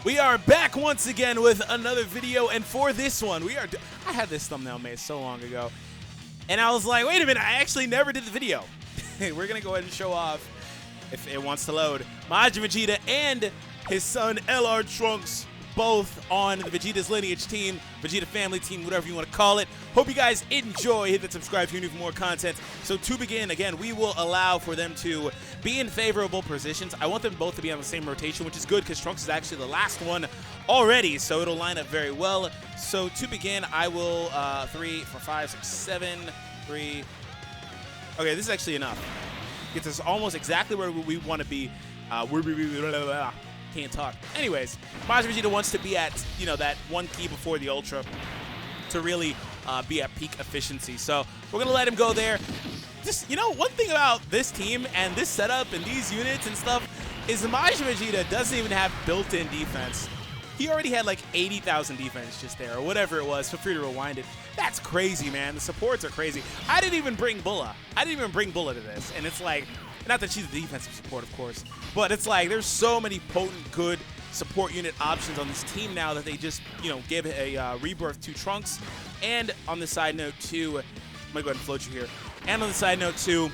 We are back once again with another video, and for this one, I had this thumbnail made so long ago, and I was like, wait a minute, I actually never did the video. We're going to go ahead and show off, if it wants to load, Majin Vegeta and his son LR Trunks, both on the Vegeta's Lineage team, Vegeta family team, whatever you want to call it. Hope you guys enjoy. Hit that subscribe if you're new for more content. So to begin, again, we will allow for them to be in favorable positions. I want them both to be on the same rotation, which is good because Trunks is actually the last one already, so it'll line up very well. So to begin, I will 3, 4, 5, 6, 7, 3. Okay, this is actually enough. Gets us almost exactly where we want to be. Can't talk. Anyways, Majin Vegeta wants to be at, you know, that one key before the Ultra to really be at peak efficiency. So we're going to let him go there. Just, you know, one thing about this team and this setup and these units and stuff is Majin Vegeta doesn't even have built-in defense. He already had like 80,000 defense just there, or whatever it was. Feel free to rewind it. That's crazy, man. The supports are crazy. I didn't even bring Bulla. I didn't even bring Bulla to this. And it's like, not that she's the defensive support, of course, but it's like there's so many potent, good support unit options on this team now that they just, you know, give a rebirth to Trunks. And on the side note, too, I'm going to go ahead and float you here. And on the side note, too,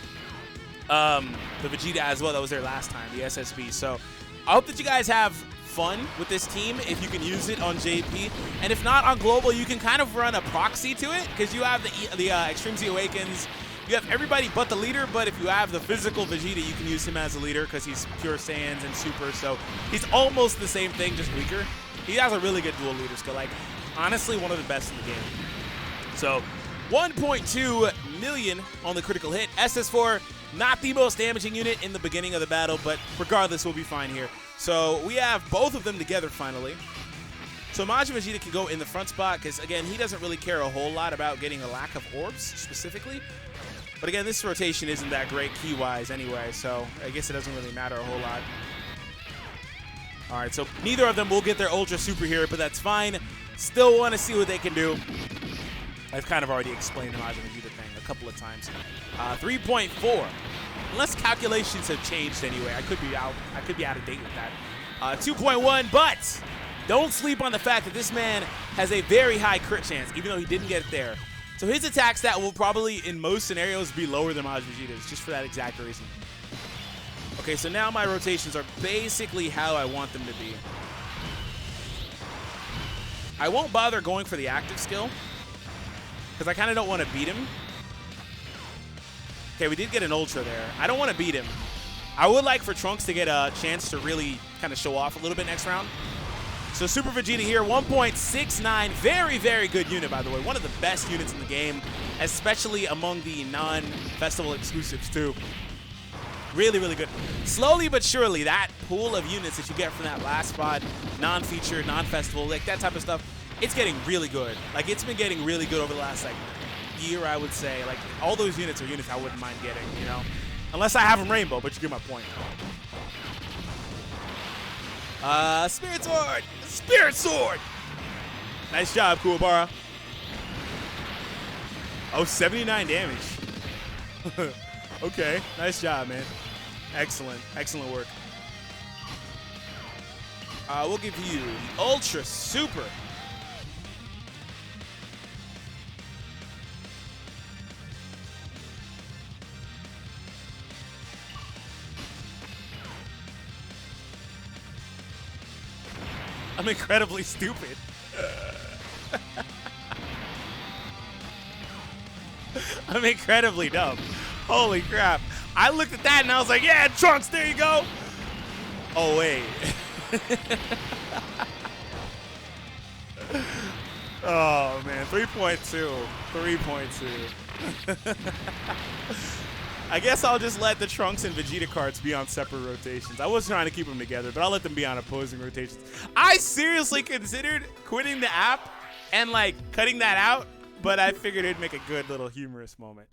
the Vegeta as well that was there last time, the SSB. So I hope that you guys have fun with this team if you can use it on JP, and if not on Global, you can kind of run a proxy to it because you have the Extreme Z Awakens. You have everybody but the leader, but if you have the physical Vegeta, you can use him as a leader because he's pure Saiyans and Super, so he's almost the same thing, just weaker. He has a really good dual leader skill, like honestly one of the best in the game. So 1.2 million on the critical hit. SS4, not the most damaging unit in the beginning of the battle, but regardless, we'll be fine here. So we have both of them together finally. So Majin Vegeta can go in the front spot because, again, he doesn't really care a whole lot about getting a lack of orbs specifically. But again, this rotation isn't that great key-wise anyway, so I guess it doesn't really matter a whole lot. All right, so neither of them will get their Ultra Super here, but that's fine. Still want to see what they can do. I've kind of already explained the Majin Vegeta thing a couple of times. 3.4. Unless calculations have changed anyway. I could be out of date with that. 2.1, but don't sleep on the fact that this man has a very high crit chance, even though he didn't get it there. So his attack stat will probably, in most scenarios, be lower than Majin Vegeta's, just for that exact reason. Okay, so now my rotations are basically how I want them to be. I won't bother going for the active skill, because I kind of don't want to beat him. Okay, we did get an Ultra there. I don't want to beat him. I would like for Trunks to get a chance to really kind of show off a little bit next round. So Super Vegeta here, 1.69. Very, very good unit, by the way. One of the best units in the game, especially among the non-festival exclusives, too. Really, really good. Slowly but surely, that pool of units that you get from that last spot, non-featured, non-festival, like that type of stuff, it's getting really good. Like, it's been getting really good over the last, like, year, I would say. Like, all those units are units I wouldn't mind getting, you know? Unless I have them rainbow, but you get my point. Spirit Sword! Spirit Sword! Nice job, Kuwabara. Oh, 79 damage. Okay, nice job, man. Excellent, excellent work. We'll give you the Ultra Super. I'm incredibly stupid. I'm incredibly dumb. Holy crap. I looked at that and I was like, yeah, Trunks, there you go. Oh, wait. Oh, man, 3.2. 3.2. I guess I'll just let the Trunks and Vegeta cards be on separate rotations. I was trying to keep them together, but I'll let them be on opposing rotations. I seriously considered quitting the app and, like, cutting that out, but I figured it'd make a good little humorous moment.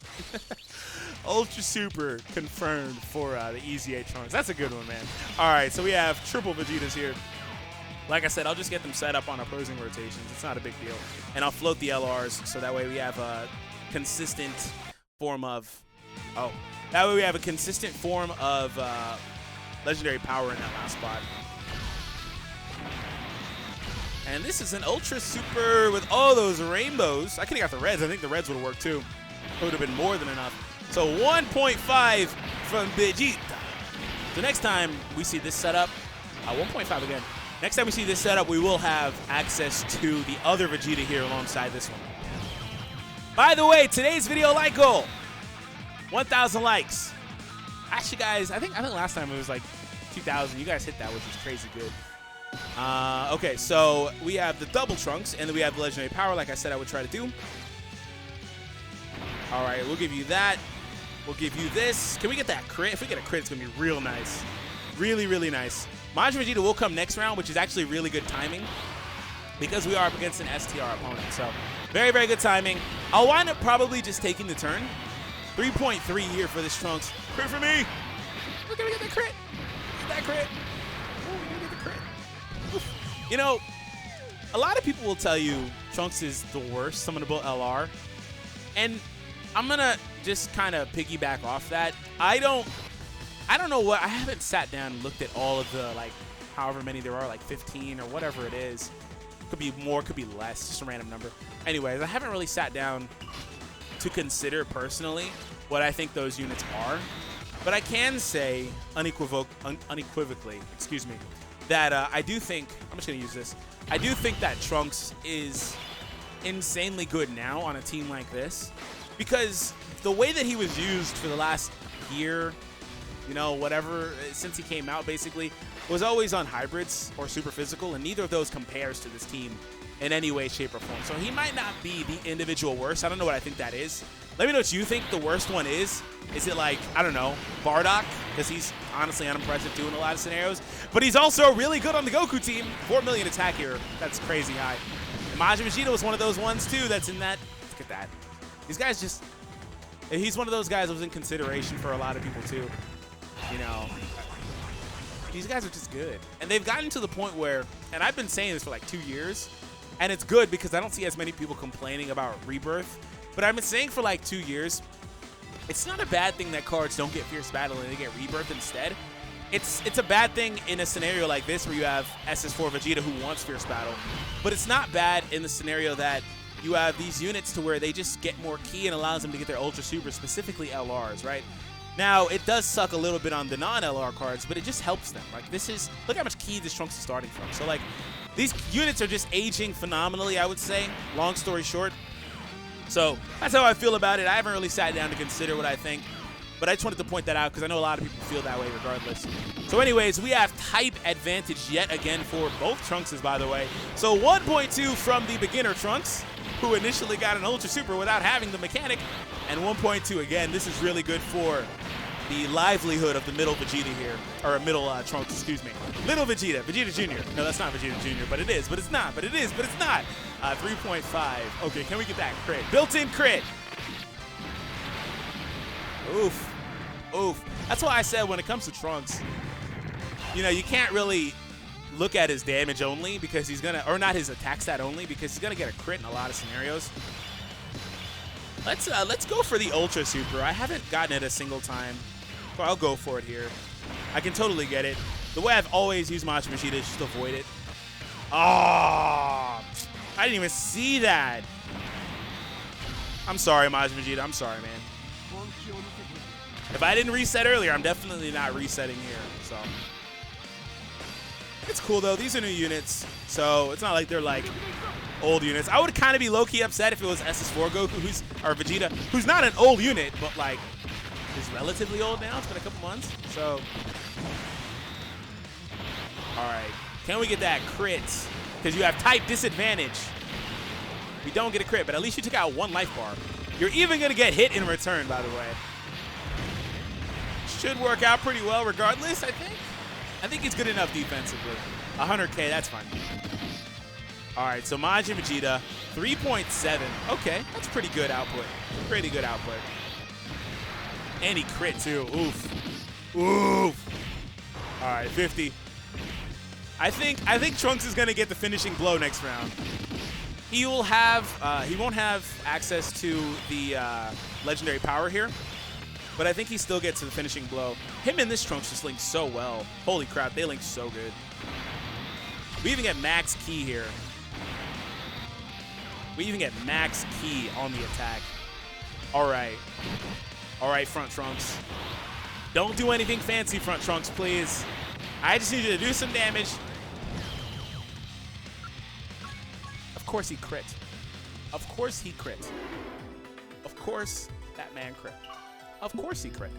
Ultra Super confirmed for the Easy 8 Trunks. That's a good one, man. All right, so we have triple Vegetas here. Like I said, I'll just get them set up on opposing rotations. It's not a big deal. And I'll float the LRs, so that way we have a consistent form of... Oh, that way we have a consistent form of legendary power in that last spot. And this is an Ultra Super with all those rainbows. I could have got the reds. I think the reds would have worked too. It would have been more than enough. So 1.5 from Vegeta. So next time we see this setup, 1.5 again. Next time we see this setup, we will have access to the other Vegeta here alongside this one. By the way, today's video like goal, 1,000 likes. Actually, guys, I think last time it was like 2,000. You guys hit that, which is crazy good. Okay, so we have the double trunks, and then we have the legendary power, like I said I would try to do. All right, we'll give you that. We'll give you this. Can we get that crit? If we get a crit, it's going to be real nice. Really, really nice. Majin Vegeta will come next round, which is actually really good timing because we are up against an STR opponent. So very, very good timing. I'll wind up probably just taking the turn. 3.3 here for this Trunks. Crit for me. We're going to get that crit. Get that crit. Oh, we're going to get the crit. Oof. You know, a lot of people will tell you Trunks is the worst summonable LR. And I'm going to just kind of piggyback off that. I don't know what, I haven't sat down and looked at all of the, like, however many there are, like 15 or whatever it is. Could be more, could be less, just a random number. Anyways, I haven't really sat down to consider personally what I think those units are. But I can say unequivocally, excuse me, that I do think, I'm just going to use this, I do think that Trunks is insanely good now on a team like this. Because the way that he was used for the last year, you know, whatever, since he came out basically, was always on hybrids or super physical, and neither of those compares to this team in any way, shape, or form. So he might not be the individual worst. I don't know what I think that is. Let me know what you think the worst one is. Is it like, I don't know, Bardock? Because he's honestly unimpressive doing a lot of scenarios. But he's also really good on the Goku team. 4 million attack here. That's crazy high. And Majin Vegeta was one of those ones too that's in that. Look at that. These guys just, he's one of those guys that was in consideration for a lot of people too. You know, these guys are just good. And they've gotten to the point where, and I've been saying this for like 2 years, and it's good because I don't see as many people complaining about Rebirth, but I've been saying for like 2 years, it's not a bad thing that cards don't get Fierce Battle and they get Rebirth instead. It's a bad thing in a scenario like this where you have SS4 Vegeta who wants Fierce Battle, but it's not bad in the scenario that you have these units to where they just get more ki and allows them to get their Ultra Super, specifically LRs, right? Now, it does suck a little bit on the non-LR cards, but it just helps them. Like, this is, look how much ki this Trunks is starting from. So, like, these units are just aging phenomenally, I would say, long story short. So, that's how I feel about it. I haven't really sat down to consider what I think, but I just wanted to point that out because I know a lot of people feel that way regardless. So, anyways, we have type advantage yet again for both Trunkses, by the way. So, 1.2 from the beginner Trunks, who initially got an Ultra Super without having the mechanic, and 1.2 again. This is really good for the livelihood of the middle Vegeta here, or middle Trunks, excuse me. Little Vegeta, Vegeta Jr. No, that's not Vegeta Jr., but it is, but it's not, but it is, but it's not. 3.5. Okay, can we get that crit? Built-in crit. Oof. Oof. That's why I said when it comes to Trunks, you know, you can't really look at his damage only because he's gonna, or not his attack stat only because he's gonna get a crit in a lot of scenarios. Let's go for the Ultra Super. I haven't gotten it a single time, so I'll go for it here. I can totally get it. The way I've always used Majin Vegeta is just avoid it. Oh, I didn't even see that. I'm sorry, Majin Vegeta. I'm sorry, man. If I didn't reset earlier, I'm definitely not resetting here. So it's cool though. These are new units, so it's not like they're like old units. I would kind of be low-key upset if it was SS4 Goku, or Vegeta, who's not an old unit, but like is relatively old now. It's been a couple months. So, all right, can we get that crit? Because you have type disadvantage. We don't get a crit, but at least you took out 1 life bar. You're even gonna get hit in return, by the way. Should work out pretty well regardless, I think. I think he's good enough defensively. 100K, that's fine. All right, so Majin Vegeta, 3.7. Okay, that's pretty good output. Pretty good output. And he crit too. Oof. Oof. All right, 50. I think Trunks is gonna get the finishing blow next round. He will have he won't have access to the legendary power here, but I think he still gets to the finishing blow. Him and this Trunks just link so well. Holy crap, they link so good. We even get max ki here. We even get max key on the attack. All right. All right, Front Trunks. Don't do anything fancy, Front Trunks, please. I just need you to do some damage. Of course he crit. Of course he crit. Of course that man crit. Of course he crit.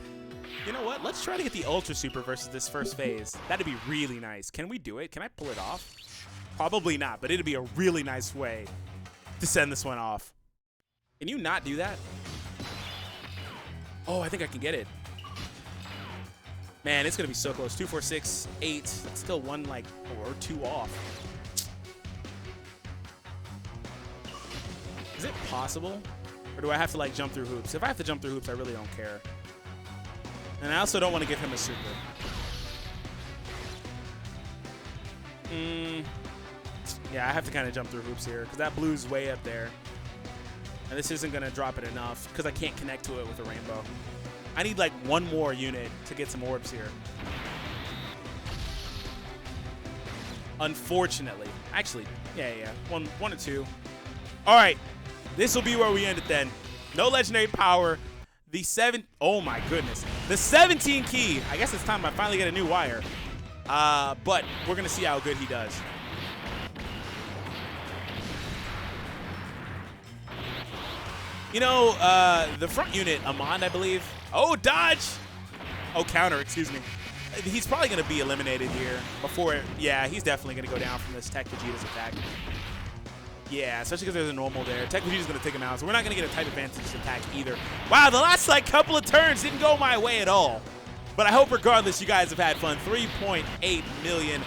You know what? Let's try to get the Ultra Super versus this first phase. That'd be really nice. Can we do it? Can I pull it off? Probably not, but it'd be a really nice way to send this one off. Can you not do that? Oh, I think I can get it. Man, it's gonna be so close. 2, 4, 6, 8. That's still one, like, or 2 off. Is it possible? Or do I have to, like, jump through hoops? If I have to jump through hoops, I really don't care. And I also don't want to give him a super. Yeah, I have to kind of jump through hoops here because that blue's way up there. And this isn't going to drop it enough because I can't connect to it with a rainbow. I need like one more unit to get some orbs here. Unfortunately. Actually, yeah. One or two. All right. This will be where we end it then. No legendary power. Oh my goodness. The 17 key. I guess it's time I finally get a new wire. But we're going to see how good he does. You know, the front unit, Amand, I believe. Oh, dodge! Oh, counter, excuse me. He's probably going to be eliminated here before. Yeah, he's definitely going to go down from this Tech Vegeta's attack. Yeah, especially because there's a normal there. Tech Vegeta's going to take him out, so we're not going to get a type advantage attack either. Wow, the last like couple of turns didn't go my way at all. But I hope regardless you guys have had fun. 3.8 million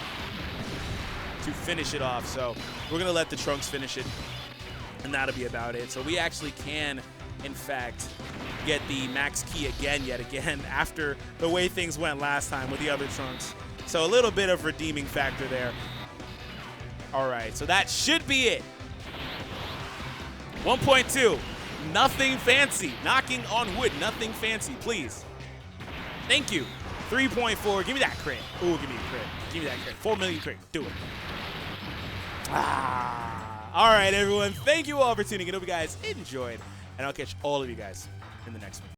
to finish it off. So we're going to let the Trunks finish it. And that'll be about it. So we actually can, in fact, get the max key yet again after the way things went last time with the other Trunks. So a little bit of redeeming factor there. All right, so that should be it. 1.2, nothing fancy. Knocking on wood, nothing fancy, please. Thank you. 3.4, give me that crit. Ooh, give me a crit. Give me that crit. 4 million crit, do it. All right, everyone. Thank you all for tuning in. I hope you guys enjoyed, and I'll catch all of you guys in the next one.